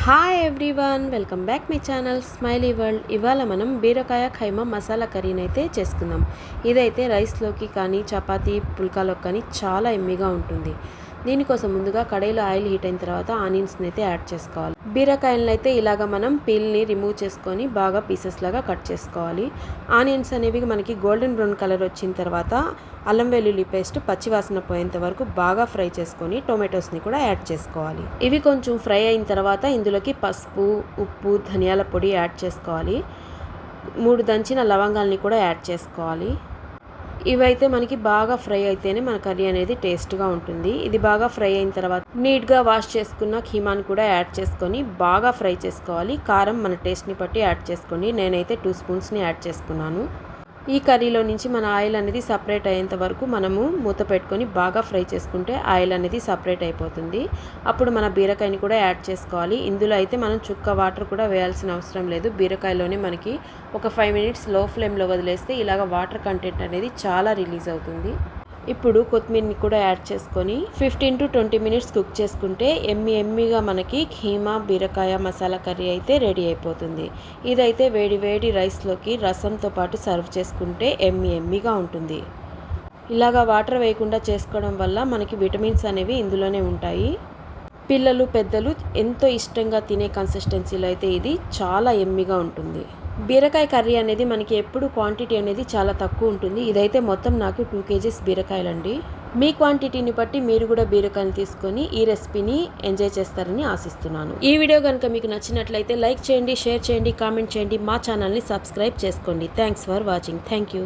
Hi everyone, welcome back my channel smiley world. ఇవాళ మనం బీరకాయ ఖైమా మసాలా కర్రీని అయితే చేసుకుందాం. ఇదైతే రైస్లోకి కానీ చపాతీ పుల్కాలోకి కానీ చాలా ఎమ్మిగా ఉంటుంది. దీనికోసం ముందుగా కడాయిలో ఆయిల్ హీట్ అయిన తర్వాత ఆనియన్స్ని అయితే యాడ్ చేసుకోవాలి. బీరకాయలను అయితే ఇలాగ మనం పీల్ని రిమూవ్ చేసుకొని బాగా పీసెస్ లాగా కట్ చేసుకోవాలి. ఆనియన్స్ అనేవి మనకి గోల్డెన్ బ్రౌన్ కలర్ వచ్చిన తర్వాత అల్లం వెల్లుల్లి పేస్ట్ పచ్చివాసన పోయేంత వరకు బాగా ఫ్రై చేసుకొని టొమాటోస్ని కూడా యాడ్ చేసుకోవాలి. ఇవి కొంచెం ఫ్రై అయిన తర్వాత ఇందులోకి పసుపు, ఉప్పు, ధనియాల పొడి యాడ్ చేసుకోవాలి. 3 దంచిన లవంగాల్ని కూడా యాడ్ చేసుకోవాలి. ఇవైతే మనకి బాగా ఫ్రై అయితేనే మన కర్రీ అనేది టేస్ట్గా ఉంటుంది. ఇది బాగా ఫ్రై అయిన తర్వాత నీట్గా వాష్ చేసుకున్న కీమాని కూడా యాడ్ చేసుకొని బాగా ఫ్రై చేసుకోవాలి. కారం మన టేస్ట్ని బట్టి యాడ్ చేసుకోండి. నేనైతే 2 స్పూన్స్ని యాడ్ చేసుకున్నాను. ఈ కర్రీలో నుంచి మన ఆయిల్ అనేది సపరేట్ అయ్యేంత వరకు మనము మూత పెట్టుకొని బాగా ఫ్రై చేసుకుంటే ఆయిల్ అనేది సపరేట్ అయిపోతుంది. అప్పుడు మన బీరకాయని కూడా యాడ్ చేసుకోవాలి. ఇందులో అయితే మనం చుక్క వాటర్ కూడా వేయాల్సిన అవసరం లేదు. బీరకాయలోనే మనకి ఒక 5 మినిట్స్ లో ఫ్లేమ్లో వదిలేస్తే ఇలాగ వాటర్ కంటెంట్ అనేది చాలా రిలీజ్ అవుతుంది. ఇప్పుడు కొత్తిమీరని కూడా యాడ్ చేసుకొని 15 to 20 మినిట్స్ కుక్ చేసుకుంటే ఎమ్మిగా మనకి కీమా బీరకాయ మసాలా కర్రీ అయితే రెడీ అయిపోతుంది. ఇదైతే వేడి వేడి రైస్లోకి రసంతో పాటు సర్వ్ చేసుకుంటే ఎమ్మిగా ఉంటుంది. ఇలాగా వాటర్ వేయకుండా చేసుకోవడం వల్ల మనకి విటమిన్స్ అనేవి ఇందులోనే ఉంటాయి. పిల్లలు పెద్దలు ఎంతో ఇష్టంగా తినే కన్సిస్టెన్సీలో అయితే ఇది చాలా ఎమ్మిగా ఉంటుంది. బీరకాయ కర్రీ అనేది మనకి ఎప్పుడు క్వాంటిటీ అనేది చాలా తక్కువ ఉంటుంది. ఇదైతే మొత్తం నాకు 2 kgs బీరకాయలండి. మీ క్వాంటిటీని బట్టి మీరు కూడా బీరకాయలు తీసుకొని ఈ రెసిపీని ఎంజాయ్ చేస్తారని ఆశిస్తున్నాను. ఈ వీడియో కనుక మీకు నచ్చినట్లయితే లైక్ చేయండి, షేర్ చేయండి, కామెంట్ చేయండి. మా ఛానల్ని సబ్స్క్రైబ్ చేసుకోండి. Thanks for watching. Thank you.